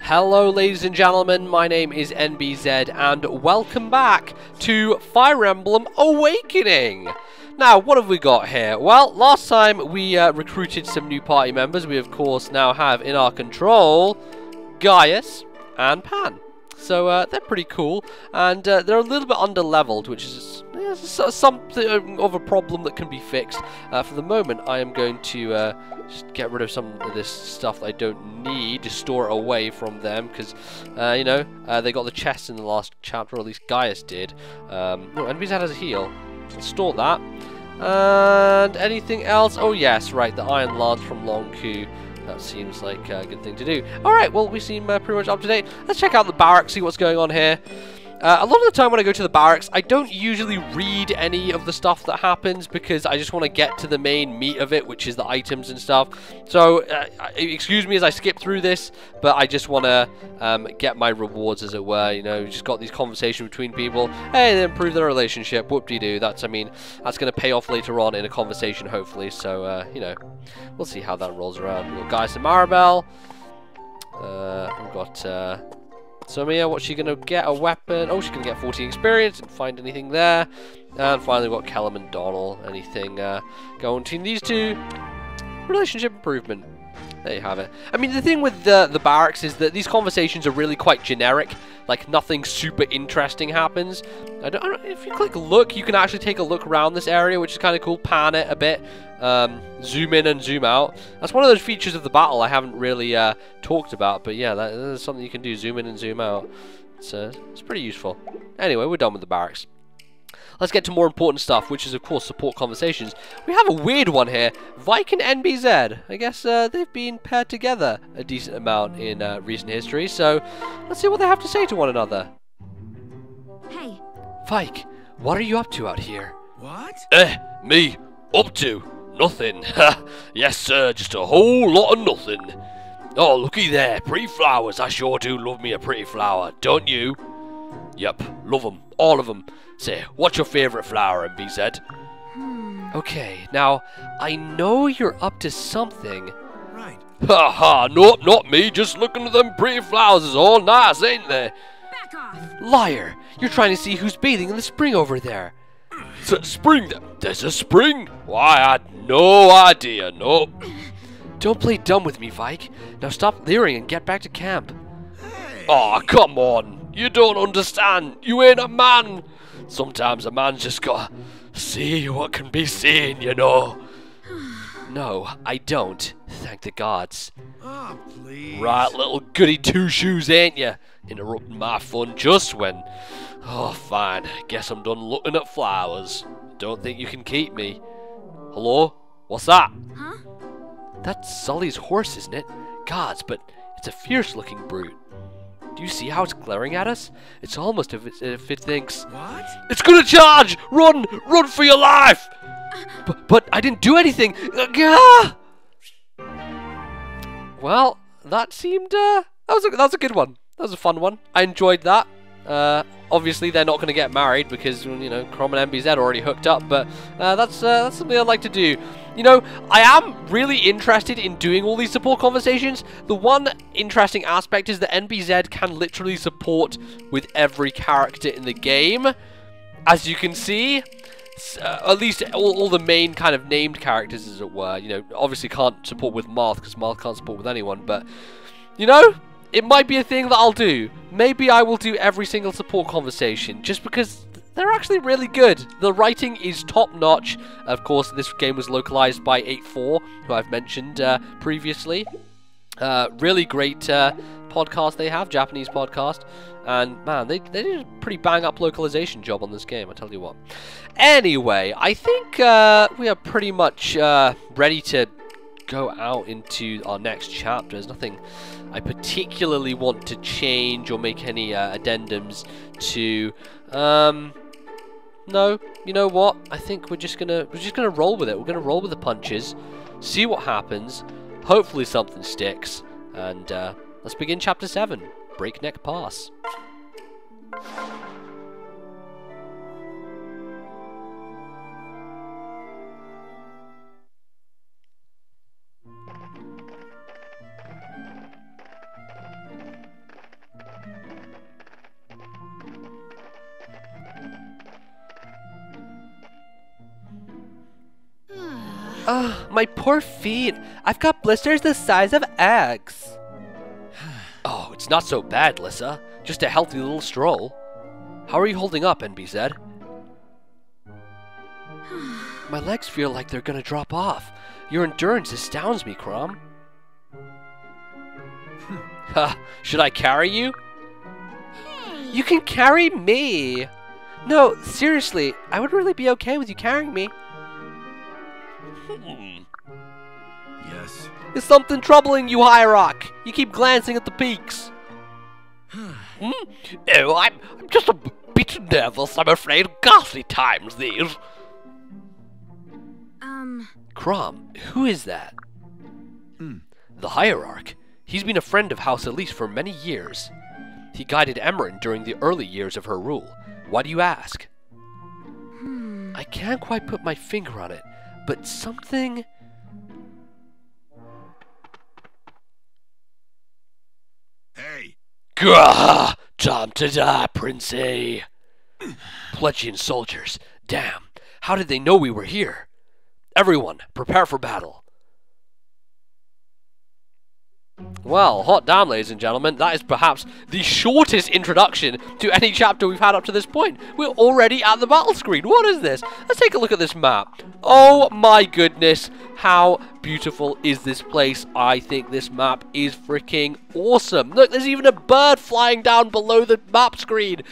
Hello ladies and gentlemen, my name is NBZ and welcome back to Fire Emblem Awakening! Now, what have we got here? Well, last time we recruited some new party members. We of course now have in our control Gaius and Pan. So they're pretty cool, and they're a little bit under-leveled, which is something of a problem that can be fixed. For the moment, I am going to just get rid of some of this stuff that I don't need, to store it away from them, because, you know, they got the chest in the last chapter, or at least Gaius did. No, NBZ has a heal. Let's store that. And anything else? Oh yes, right, the Iron Lance from Long Ku. That seems like a good thing to do. Alright, well, we seem pretty much up to date. Let's check out the barracks, see what's going on here. A lot of the time when I go to the barracks, I don't usually read any of the stuff that happens because I just want to get to the main meat of it, which is the items and stuff. So, excuse me as I skip through this, but I just want to get my rewards, as it were. You know, just got these conversations between people. Hey, they improve their relationship. Whoop-de-doo. That's, I mean, that's going to pay off later on in a conversation, hopefully. So, you know, we'll see how that rolls around. We've got Gaius and Maribel. We've got... Sumia, what's she gonna get? A weapon? Oh, she's gonna get 14 experience. Didn't find anything there. And finally, we've got Callum and Donald. Anything going between these two? Relationship improvement. There you have it. I mean, the thing with the barracks is that these conversations are really quite generic. Like, nothing super interesting happens. I don't, if you click look, you can actually take a look around this area, which is kind of cool. Pan it a bit. Zoom in and zoom out. That's one of those features of the battle I haven't really talked about. But yeah, that is something you can do. Zoom in and zoom out. It's pretty useful. Anyway, we're done with the barracks. Let's get to more important stuff, which is, of course, support conversations. We have a weird one here. Vaike and NBZ. I guess they've been paired together a decent amount in recent history, so let's see what they have to say to one another. Hey. Vaike, what are you up to out here? What? Me? Up to? Nothing. Yes, sir, just a whole lot of nothing. Oh, looky there, pretty flowers. I sure do love me a pretty flower, don't you? Yep, love 'em, all of 'em. Say, what's your favourite flower, MBZ? Okay, now, I know you're up to something. Right. Ha ha, nope, not me, just looking at them pretty flowers is all nice, ain't they? Back off. Liar! You're trying to see who's bathing in the spring over there. Spring? There's a spring? Why, I had no idea, no. Don't play dumb with me, Vaike. Now stop leering and get back to camp. Hey. Aw, come on. You don't understand. You ain't a man. Sometimes a man's just gotta see what can be seen, you know. No, I don't. Thank the gods. Oh, please. Right, little goody two-shoes, ain't you? Interrupting my fun just when... Oh, fine. Guess I'm done looking at flowers. Don't think you can keep me. Hello? What's that? Huh? That's Sully's horse, isn't it? Gods, but it's a fierce-looking brute. Do you see how it's glaring at us? It's almost as if it thinks... What? It's gonna charge! Run! Run for your life! But I didn't do anything! Gah! Well, that seemed... that was a good one. That was a fun one. I enjoyed that. Obviously, they're not going to get married because, you know, Chrom and MBZ are already hooked up, but that's something I'd like to do. You know, I am really interested in doing all these support conversations. The one interesting aspect is that NBZ can literally support with every character in the game. As you can see, at least all the main kind of named characters, as it were. You know, obviously can't support with Marth because Marth can't support with anyone, but, you know... It might be a thing that I'll do. Maybe I will do every single support conversation, just because they're actually really good. The writing is top-notch. Of course, this game was localized by 8-4, who I've mentioned previously. Really great podcast they have, Japanese podcast. And, man, they did a pretty bang-up localization job on this game, I tell you what. Anyway, I think we are pretty much ready to go out into our next chapter. There's nothing I particularly want to change or make any addendums to. No, you know what? I think we're just gonna roll with it. We're gonna roll with the punches, see what happens. Hopefully something sticks, and let's begin chapter 7, Breakneck Pass. Ugh, my poor feet. I've got blisters the size of eggs. Oh, it's not so bad, Lissa. Just a healthy little stroll. How are you holding up, NBZ? My legs feel like they're gonna drop off. Your endurance astounds me, Crom. Ha, should I carry you? You can carry me! No, seriously, I would really be okay with you carrying me. Yes. Is something troubling you, Hierarch? You keep glancing at the peaks. Oh, I'm just a bit nervous, I'm afraid. Ghastly times, these. Crom, who is that? The Hierarch. He's been a friend of House Elise for many years. He guided Emerin during the early years of her rule. Why do you ask? I can't quite put my finger on it, but something... Hey. Gah! Time to die, Princey! Pledgian soldiers. Damn, how did they know we were here? Everyone, prepare for battle. Well, hot damn, ladies and gentlemen, that is perhaps the shortest introduction to any chapter we've had up to this point. We're already at the battle screen. What is this? Let's take a look at this map. Oh my goodness, how beautiful is this place? I think this map is freaking awesome. Look, there's even a bird flying down below the map screen.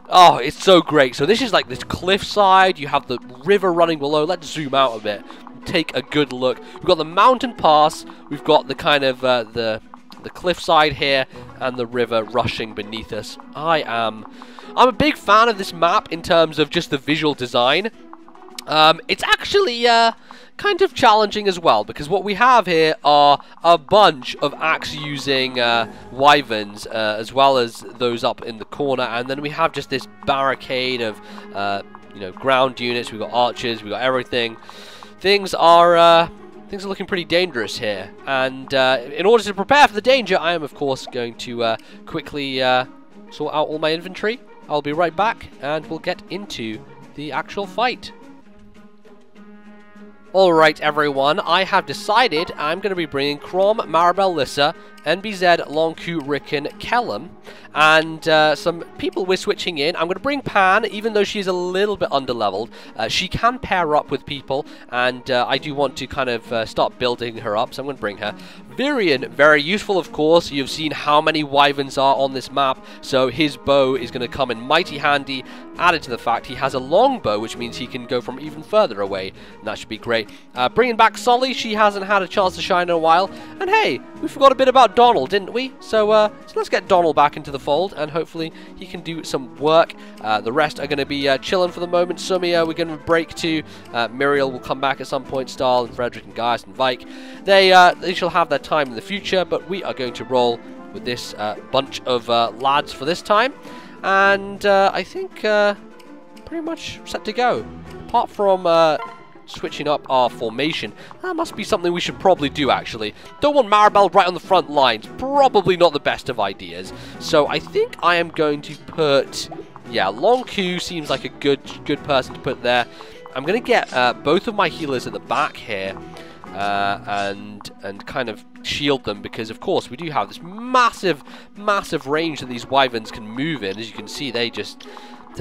Oh, it's so great. So this is like this cliffside. You have the river running below. Let's zoom out a bit. Take a good look. We've got the mountain pass. We've got the kind of the cliffside here and the river rushing beneath us. I'm a big fan of this map in terms of just the visual design. It's actually kind of challenging as well, because what we have here are a bunch of axe-using wyverns, as well as those up in the corner, and then we have just this barricade of you know, ground units. We've got archers, we've got everything. Things are looking pretty dangerous here, and in order to prepare for the danger, I am of course going to quickly sort out all my inventory. I'll be right back, and we'll get into the actual fight. Alright everyone, I have decided I'm going to be bringing Crom, Maribel, Lissa, NBZ, Lonku, Rickon, Kellum, and some people we're switching in. I'm going to bring Pan, even though she's a little bit underleveled. She can pair up with people, and I do want to kind of start building her up, so I'm going to bring her. Virion, very useful of course. You've seen how many wyverns are on this map, so his bow is going to come in mighty handy, added to the fact he has a long bow, which means he can go from even further away, and that should be great. Bringing back Sully, she hasn't had a chance to shine in a while, and hey, we forgot a bit about Donald, didn't we? So let's get Donald back into the fold, and hopefully he can do some work. The rest are going to be chilling for the moment. Sumia, we're going to break to. Muriel will come back at some point. Stahl and Frederick and Gaius and Vaike. They shall have their time in the future, but we are going to roll with this bunch of lads for this time, and I think pretty much set to go. Apart from switching up our formation. That must be something we should probably do, actually. Don't want Maribel right on the front lines. Probably not the best of ideas. So I think I am going to put... yeah, Lonku seems like a good person to put there. I'm going to get both of my healers at the back here. And kind of shield them, because of course we do have this massive range that these wyverns can move in. As you can see, they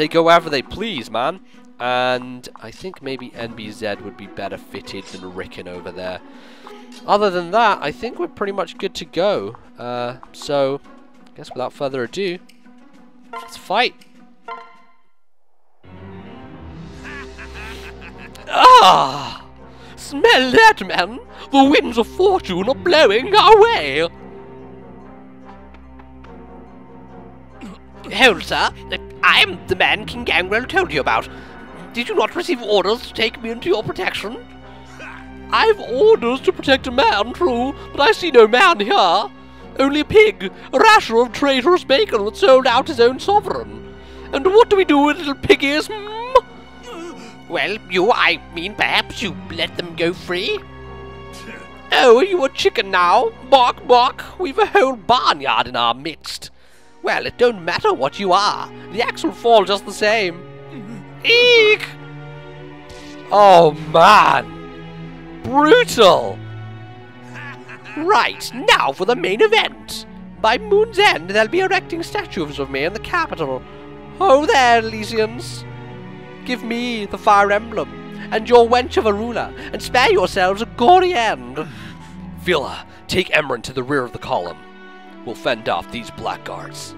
go wherever they please, man. And I think maybe NBZ would be better fitted than Rickon over there. Other than that, I think we're pretty much good to go. So, I guess without further ado, let's fight. Ah! Smell that, man! The winds of fortune are blowing our way! Hold, sir. I am the man King Gangrel told you about. Did you not receive orders to take me into your protection? I've orders to protect a man, true, but I see no man here. Only a pig, a rasher of traitorous bacon that sold out his own sovereign. And what do we do with little piggies, Well, I mean, perhaps you let them go free? Oh, are you a chicken now? Bark, bark, we've a whole barnyard in our midst. Well, it don't matter what you are. The axe will fall just the same. Eek! Oh, man. brutal! Right, now for the main event. By moon's end, they'll be erecting statues of me in the capital. Ho there, Elysians. Give me the Fire Emblem, and your wench of a ruler, and spare yourselves a gory end. Villa, take Emran to the rear of the column. We'll fend off these blackguards.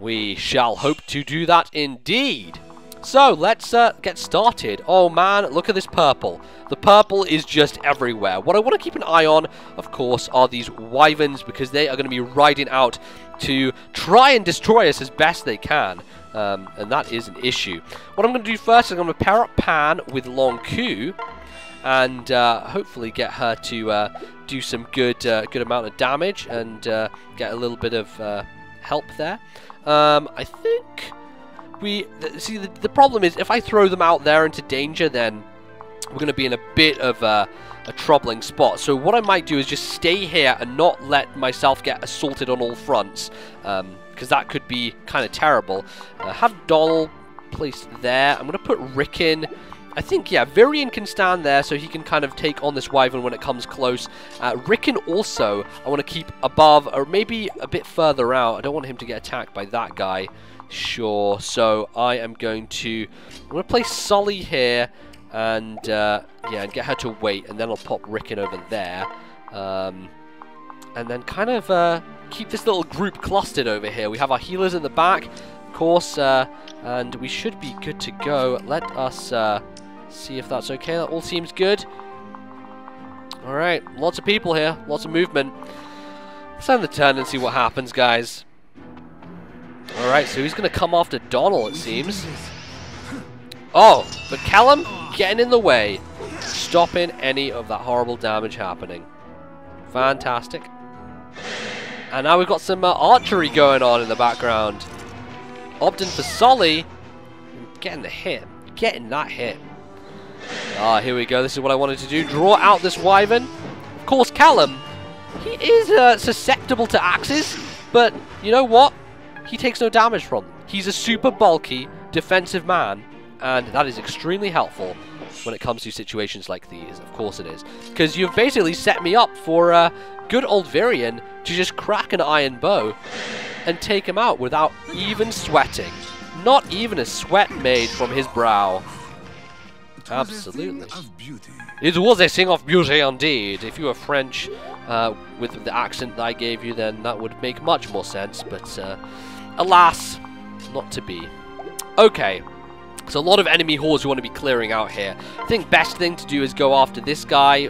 We shall hope to do that indeed. So, let's get started. Oh man, look at this purple. The purple is just everywhere. What I want to keep an eye on, of course, are these wyverns, because they are going to be riding out to try and destroy us as best they can. And that is an issue. What I'm going to do first is I'm going to pair up Pan with Long Q, and hopefully get her to do some good amount of damage, and get a little bit of help there. I think see the problem is, if I throw them out there into danger, then we're going to be in a bit of a troubling spot. So what I might do is just stay here and not let myself get assaulted on all fronts, because that could be kind of terrible. Have Donald placed there. I'm going to put Rick in. I think, yeah, Virion can stand there, so he can kind of take on this wyvern when it comes close. Rickon also, I want to keep above, or maybe a bit further out. I don't want him to get attacked by that guy. Sure, so I am going to place Sully here, and yeah, and get her to wait, and then I'll pop Rickon over there. And then kind of keep this little group clustered over here. We have our healers in the back, of course, and we should be good to go. Let us see if that's okay. That all seems good. Alright, lots of people here, lots of movement. Let's end the turn and see what happens, guys. Alright, so he's going to come after Donald, it seems. Oh, but Callum getting in the way, stopping any of that horrible damage happening. Fantastic. And now we've got some archery going on in the background. Opting for Sully, getting the hit, getting that hit. Ah, here we go. This is what I wanted to do. Draw out this wyvern. Of course, Callum, he is susceptible to axes, but you know what? He takes no damage from them. He's a super bulky defensive man, and that is extremely helpful when it comes to situations like these. Of course it is. Because you've basically set me up for good old Virion to just crack an iron bow and take him out without even sweating. Not even a sweat made from his brow. Absolutely. It was a thing of beauty indeed. If you were French with the accent that I gave you, then that would make much more sense. But alas, not to be. Okay. So a lot of enemy hordes we want to be clearing out here. I think best thing to do is go after this guy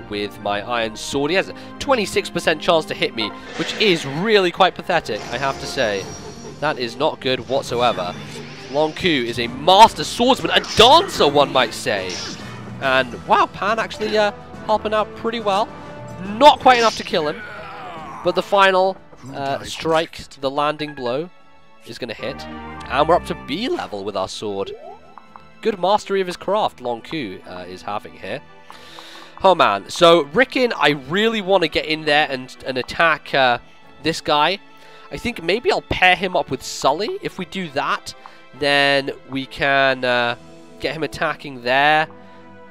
with my iron sword. He has a 26% chance to hit me, which is really quite pathetic, I have to say. That is not good whatsoever. Long Q is a master swordsman, a dancer, one might say. And wow, Pan actually helping out pretty well. Not quite enough to kill him, but the final strike, the landing blow, is going to hit. And we're up to B level with our sword. Good mastery of his craft, Long Q is having here. Oh man, so Rickon, I really want to get in there and attack this guy. I think maybe I'll pair him up with Sully. If we do that, then we can get him attacking there.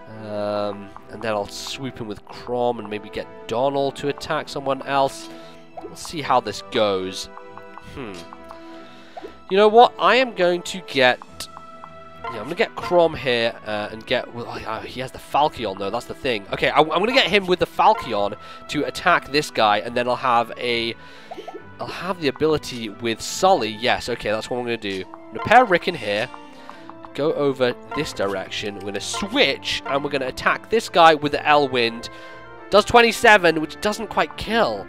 And then I'll swoop in with Crom and maybe get Donald to attack someone else. Let's see how this goes. You know what? I am going to get... Yeah, I'm going to get Crom here and get... Well, he has the Falchion though, that's the thing. Okay, I'm going to get him with the Falchion to attack this guy, and then I'll have a... I'll have the ability with Sully. Yes, okay, that's what I'm going to do. I'm going to pair Rick in here. Go over this direction. We're going to switch, and we're going to attack this guy with the Elwind. Does 27, which doesn't quite kill.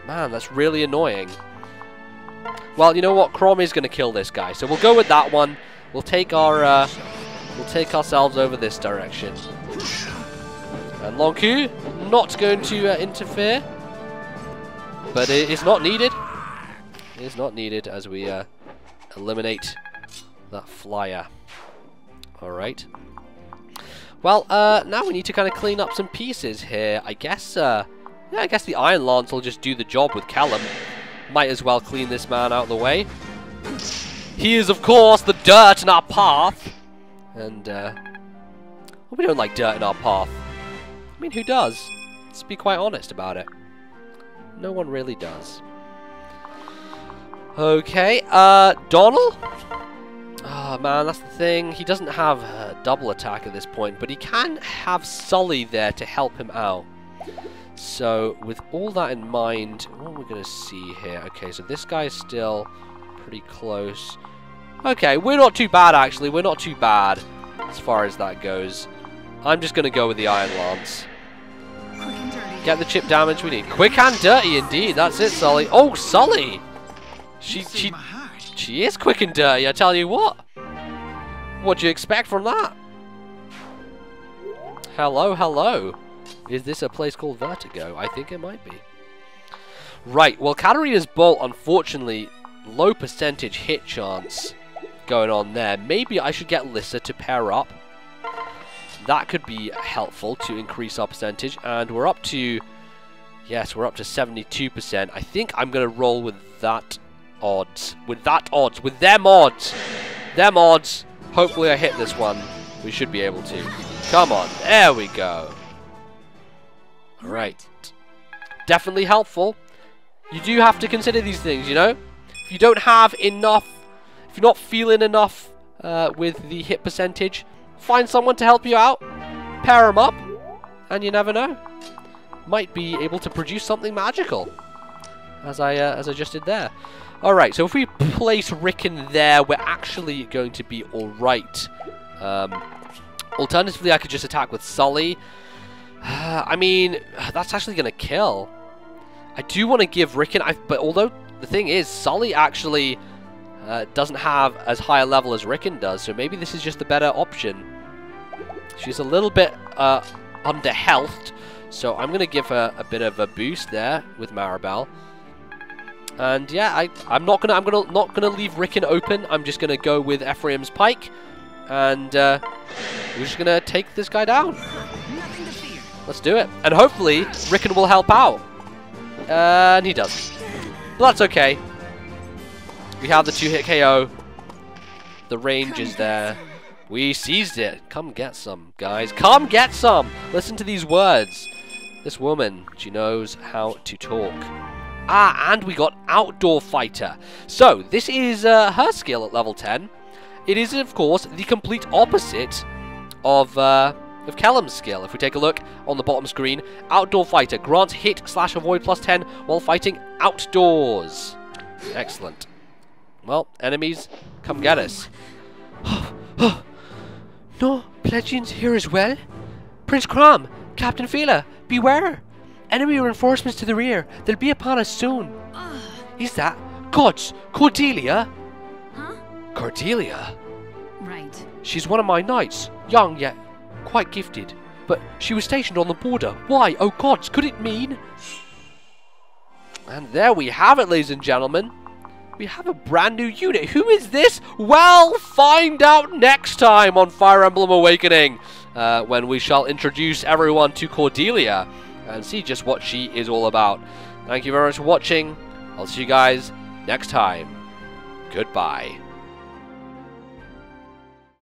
Man, that's really annoying. Well, you know what? Crom is going to kill this guy, so we'll go with that one. We'll take our, we'll take ourselves over this direction. And Long Q, not going to interfere, but it is not needed. It is not needed as we eliminate that flyer. All right. Well, now we need to kind of clean up some pieces here. I guess, yeah, I guess the Iron Lance will just do the job with Callum. Might as well clean this man out of the way. He is, of course, the dirt in our path. And, oh, We don't like dirt in our path. I mean, who does? Let's be quite honest about it. No one really does. Okay, Donald? Oh man, that's the thing. He doesn't have a double attack at this point, but he can have Sully there to help him out. So, with all that in mind, what are we going to see here? Okay, so this guy's still pretty close. Okay, we're not too bad, actually. We're not too bad as far as that goes. I'm just going to go with the Iron Lance. Quick and dirty. Get the chip damage we need. Quick and dirty, indeed. That's it, Sully. Oh, Sully! She is quick and dirty, I tell you what. What do you expect from that? Hello, hello. Is this a place called Vertigo? I think it might be. Right, well, Katarina's Bolt, unfortunately, low percentage hit chance going on there. Maybe I should get Lissa to pair up. That could be helpful to increase our percentage. And we're up to... Yes, we're up to 72%. I think I'm going to roll with that odds. With them odds. Them odds. Hopefully I hit this one. We should be able to. Come on. There we go. Right. Definitely helpful. You do have to consider these things, you know? If you don't have enough, if you're not feeling enough with the hit percentage, find someone to help you out. Pair them up. And you never know. Might be able to produce something magical. As I just did there. Alright, so if we place Rickon there, we're actually going to be alright. Alternatively, I could just attack with Sully. I mean, that's actually going to kill. I do want to give Rickon, but although the thing is, Sully actually doesn't have as high a level as Rickon does, so maybe this is just the better option. She's a little bit under health, so I'm going to give her a bit of a boost there with Maribel. And yeah, I'm not gonna leave Rickon open. I'm just gonna go with Ephraim's Pike, and we're just gonna take this guy down. Nothing to fear. Let's do it, and hopefully Rickon will help out. And he doesn't, but that's okay. We have the 2-hit KO. The range is there. We seized it. Come get some, guys. Come get some. Listen to these words. This woman, she knows how to talk. Ah, and we got Outdoor Fighter. So, this is her skill at level 10. It is, of course, the complete opposite of Kellum's skill. If we take a look on the bottom screen, Outdoor Fighter grants hit/avoid +10 while fighting outdoors. Excellent. Well, enemies, come get us. No, Pledgians here as well? Prince Crom, Captain Fela, beware! Enemy reinforcements to the rear. They'll be upon us soon. Is that? Gods! Cordelia? Huh? Cordelia? Right. She's one of my knights. Young yet quite gifted. But she was stationed on the border. Why? Oh gods, could it mean? And there we have it, ladies and gentlemen. We have a brand new unit. Who is this? Well, find out next time on Fire Emblem Awakening. When we shall introduce everyone to Cordelia and see just what she is all about. Thank you very much for watching. I'll see you guys next time. Goodbye.